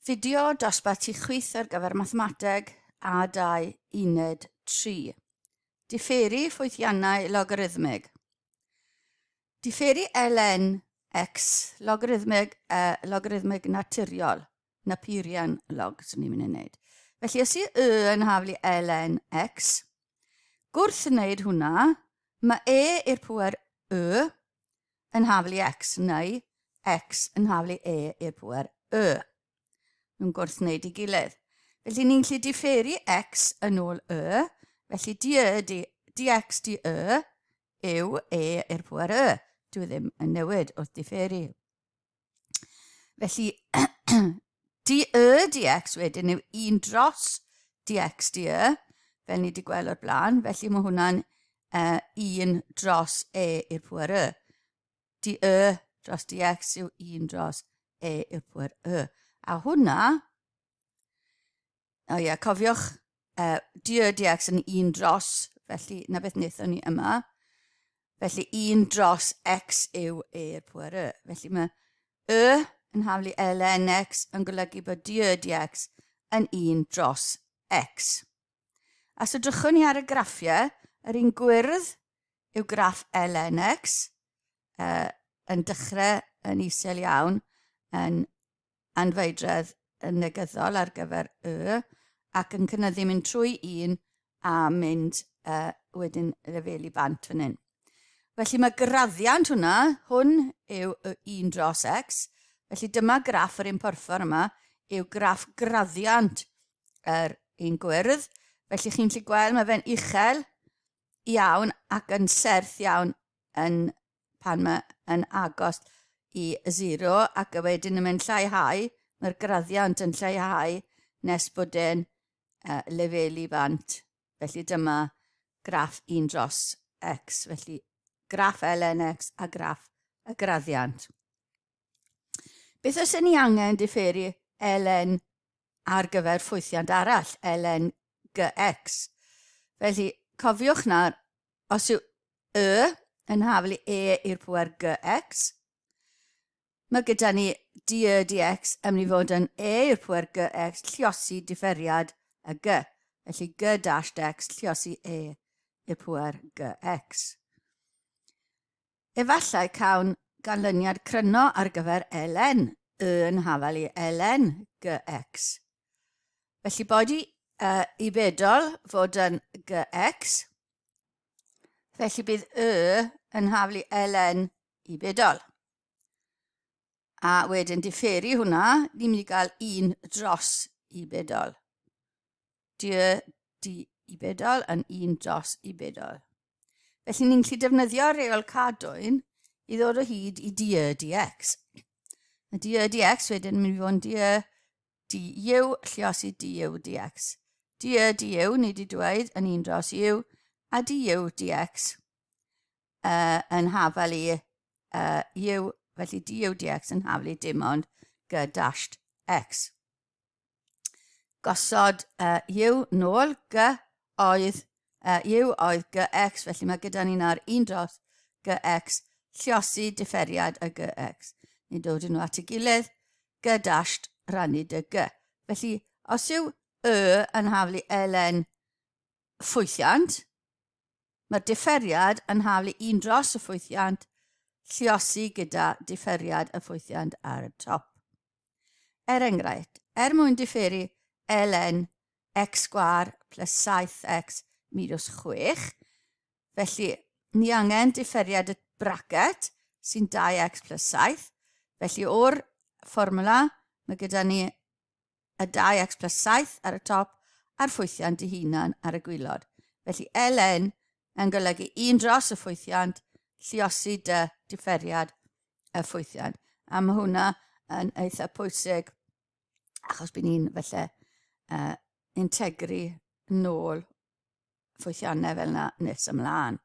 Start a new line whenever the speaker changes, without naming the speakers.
Fideo dosbarth i chwith ar gyfer mathemateg A2 uned 3. Differi ffwythiannau logarithmig. Differi ln x logarithmig naturiol, Napurian log, swn i'n mynd i wneud. Felly os i yn haflu ln x, gwrth wneud hwnna, mae i'r pŵer yn haflu x, neu x yn haflu i'r pŵer Nhw'n gwrth wneud i gilydd. Felly ni'n gallu differi x yn ôl felly dx di yw i'r pŵer Dwi ddim yn newid wrth differi. Felly dx wedyn yw 1 dros dx di fel ni wedi gweld o'r blaen. Felly mae hwnna'n 1 dros i'r pŵer di dros dx yw 1 dros i'r pŵer A hwnna, cofiwch, dx yn 1 dros, felly na beth wnaethon ni yma. Felly 1 dros x yw i'r pŵer Felly mae yn haflu ln x yn golygu bod dx yn 1 dros x. As edrychwn ni ar y graffiau, yr un gwyrdd yw graff ln x, yn dechrau yn isel iawn, yn anfeidredd yn negyddol ar gyfer ac yn cynyddu mynd trwy 1 a mynd wedyn lefelu bant fan hyn. Felly mae graddiant hwnna, hwn yw 1 dros x, felly dyma graff yr un porffor yma, yw graff graddiant yr un gwyrdd. Felly chi'n gallu gweld mae fe'n uchel iawn ac yn serth iawn pan mae'n agos i 0 ac wedyn yn mynd lleihau, mae'r graddiant yn lleihau nes bod e'n lefelu bant. Felly dyma graff 1 dros x, felly graff ln x a graff y graddiant. Beth os ni angen differi ln ar gyfer ffwythiant arall, ln gx? Felly cofiwch nawr, os yw yn haflu i'r pŵer gx, mae gyda ni dx yn mynd i fod yn i'r pŵer gx lluosi differiad y g. Felly g dash x lluosi i'r pŵer gx. Efallai cawn ganlyniad cryno ar gyfer ln yn haflu ln gx. Felly bod i bedol fod yn gx, felly bydd yn haflu ln i bedol. A wedyn differi hwnna, ni'n mynd i gael 1 dros i bedol. Di i bedol yn 1 dros i bedol. Felly ni'n gallu defnyddio reol cadwyn i ddod o hyd i dx. Y dx wedyn yn mynd i fod yn du lluosi du dx. Du ni wedi dweud yn 1 dros u a du dx yn hafal i u. Felly du dx yn haflu dim ond g dashed x. Gosod u nôl, g oedd gx, felly mae gyda ni nawr 1 dros gx lluosi differiad y gx. Ni'n dod nhw at ei gilydd, g dashed rannu dy g. Felly, os yw yn haflu ln ffwythiant, mae'r differiad yn haflu 1 dros y ffwythiant lluosi gyda differiad y ffwythiant ar y top. Enghraifft, mwyn differi ln x sgwar plus 7x minus 6, felly ni angen differiad y bracet sy'n 2x plus 7, felly o'r fformwla mae gyda ni y 2x plus 7 ar y top a'r ffwythiant ei hunan ar y gwylod. Felly ln yn golygu 1 dros y ffwythiant lluosi dy differiad y ffwythiant. A mae hwnna yn eitha pwysig achos bydd ni'n felly integru nôl ffwythiannau fel yna nes ymlaen.